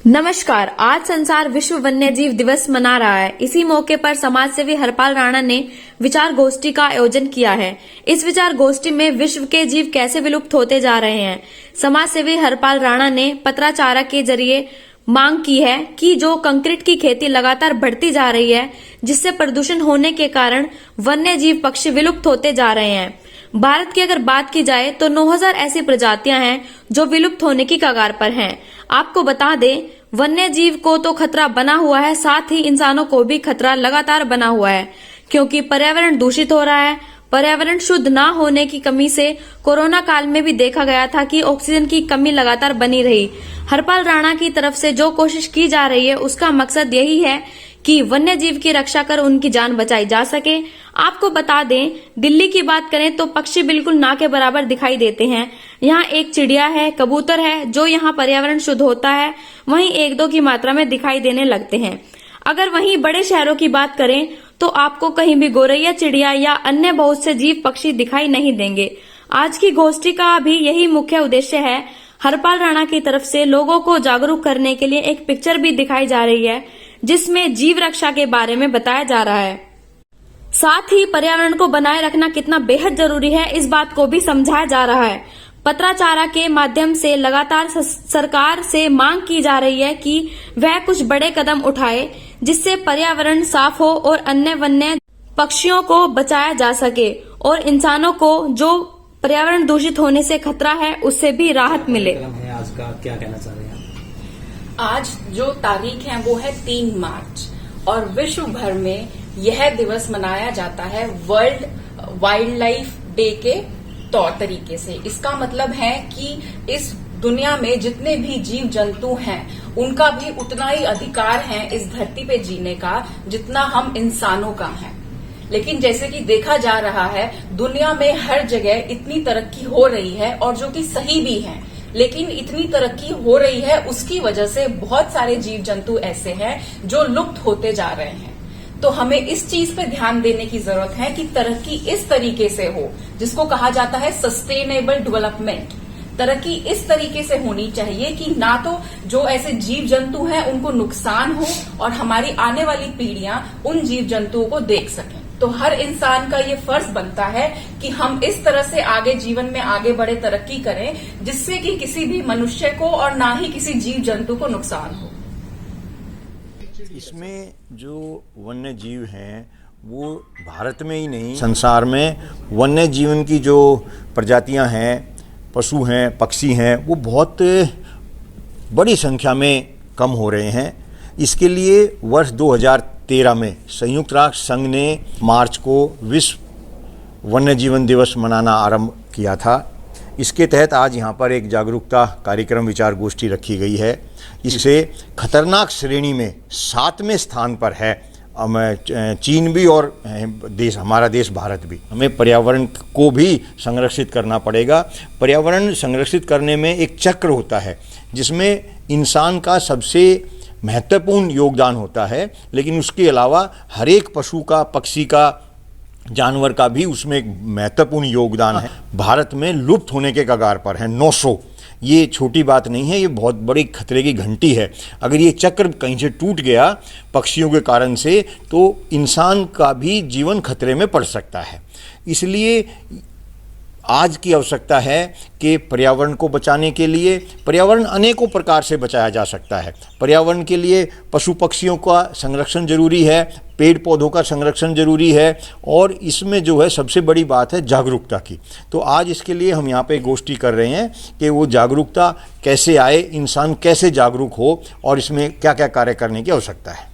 नमस्कार। आज संसार विश्व वन्यजीव दिवस मना रहा है। इसी मौके पर समाज सेवी हरपाल राणा ने विचार गोष्ठी का आयोजन किया है। इस विचार गोष्ठी में विश्व के जीव कैसे विलुप्त होते जा रहे हैं, समाज सेवी हरपाल राणा ने पत्राचार के जरिए मांग की है कि जो कंक्रीट की खेती लगातार बढ़ती जा रही है, जिससे प्रदूषण होने के कारण वन्य जीव पक्षी विलुप्त होते जा रहे हैं। भारत की अगर बात की जाए तो 9000 ऐसी प्रजातियां हैं जो विलुप्त होने की कगार पर हैं। आपको बता दें, वन्य जीव को तो खतरा बना हुआ है, साथ ही इंसानों को भी खतरा लगातार बना हुआ है, क्योंकि पर्यावरण दूषित हो रहा है। पर्यावरण शुद्ध ना होने की कमी से कोरोना काल में भी देखा गया था कि ऑक्सीजन की कमी लगातार बनी रही। हरपाल राणा की तरफ से जो कोशिश की जा रही है, उसका मकसद यही है कि वन्य जीव की रक्षा कर उनकी जान बचाई जा सके। आपको बता दें, दिल्ली की बात करें तो पक्षी बिल्कुल ना के बराबर दिखाई देते हैं। यहाँ एक चिड़िया है, कबूतर है, जो यहाँ पर्यावरण शुद्ध होता है, वहीं 1-2 की मात्रा में दिखाई देने लगते हैं। अगर वहीं बड़े शहरों की बात करें तो आपको कहीं भी गोरैया, चिड़िया या अन्य बहुत से जीव पक्षी दिखाई नहीं देंगे। आज की गोष्ठी का भी यही मुख्य उद्देश्य है। हरपाल राणा की तरफ से लोगों को जागरूक करने के लिए एक पिक्चर भी दिखाई जा रही है, जिसमें जीव रक्षा के बारे में बताया जा रहा है। साथ ही पर्यावरण को बनाए रखना कितना बेहद जरूरी है, इस बात को भी समझाया जा रहा है। पत्राचार के माध्यम से लगातार सरकार से मांग की जा रही है कि वह कुछ बड़े कदम उठाए, जिससे पर्यावरण साफ हो और अन्य वन्य पक्षियों को बचाया जा सके और इंसानों को जो पर्यावरण दूषित होने से खतरा है, उससे भी राहत मिले। आज का क्या कहना चाह रहे हैं? आज जो तारीख है वो है 3 मार्च और विश्व भर में यह दिवस मनाया जाता है वर्ल्ड वाइल्ड लाइफ डे के तौर तरीके से। इसका मतलब है कि इस दुनिया में जितने भी जीव जंतु हैं, उनका भी उतना ही अधिकार है इस धरती पे जीने का जितना हम इंसानों का है। लेकिन जैसे कि देखा जा रहा है, दुनिया में हर जगह इतनी तरक्की हो रही है और जो कि सही भी है, लेकिन इतनी तरक्की हो रही है उसकी वजह से बहुत सारे जीव जंतु ऐसे हैं जो लुप्त होते जा रहे हैं। तो हमें इस चीज पे ध्यान देने की जरूरत है कि तरक्की इस तरीके से हो, जिसको कहा जाता है सस्टेनेबल डेवलपमेंट। तरक्की इस तरीके से होनी चाहिए कि ना तो जो ऐसे जीव जंतु हैं उनको नुकसान हो और हमारी आने वाली पीढ़ियां उन जीव जंतुओं को देख सकें। तो हर इंसान का ये फर्ज बनता है कि हम इस तरह से आगे जीवन में आगे बढ़े, तरक्की करें, जिससे कि किसी भी मनुष्य को और ना ही किसी जीव जंतु को नुकसान हो। इसमें जो वन्य जीव हैं वो भारत में ही नहीं, संसार में वन्य जीवन की जो प्रजातियां हैं, पशु हैं, पक्षी हैं, वो बहुत बड़ी संख्या में कम हो रहे हैं। इसके लिए वर्ष 2013 में संयुक्त राष्ट्र संघ ने मार्च को विश्व वन्य जीवन दिवस मनाना आरंभ किया था। इसके तहत आज यहाँ पर एक जागरूकता कार्यक्रम विचार गोष्ठी रखी गई है। इससे खतरनाक श्रेणी में 7वें स्थान पर है चीन भी और देश, हमारा देश भारत भी। हमें पर्यावरण को भी संरक्षित करना पड़ेगा। पर्यावरण संरक्षित करने में एक चक्र होता है जिसमें इंसान का सबसे महत्वपूर्ण योगदान होता है, लेकिन उसके अलावा हर एक पशु का, पक्षी का, जानवर का भी उसमें एक महत्वपूर्ण योगदान है। भारत में लुप्त होने के कगार पर है 900। ये छोटी बात नहीं है, ये बहुत बड़ी खतरे की घंटी है। अगर ये चक्र कहीं से टूट गया पक्षियों के कारण से, तो इंसान का भी जीवन खतरे में पड़ सकता है। इसलिए आज की आवश्यकता है कि पर्यावरण को बचाने के लिए, पर्यावरण अनेकों प्रकार से बचाया जा सकता है। पर्यावरण के लिए पशु पक्षियों का संरक्षण जरूरी है, पेड़ पौधों का संरक्षण जरूरी है, और इसमें जो है सबसे बड़ी बात है जागरूकता की। तो आज इसके लिए हम यहाँ पे गोष्ठी कर रहे हैं कि वो जागरूकता कैसे आए, इंसान कैसे जागरूक हो और इसमें क्या क्या कार्य करने की आवश्यकता है।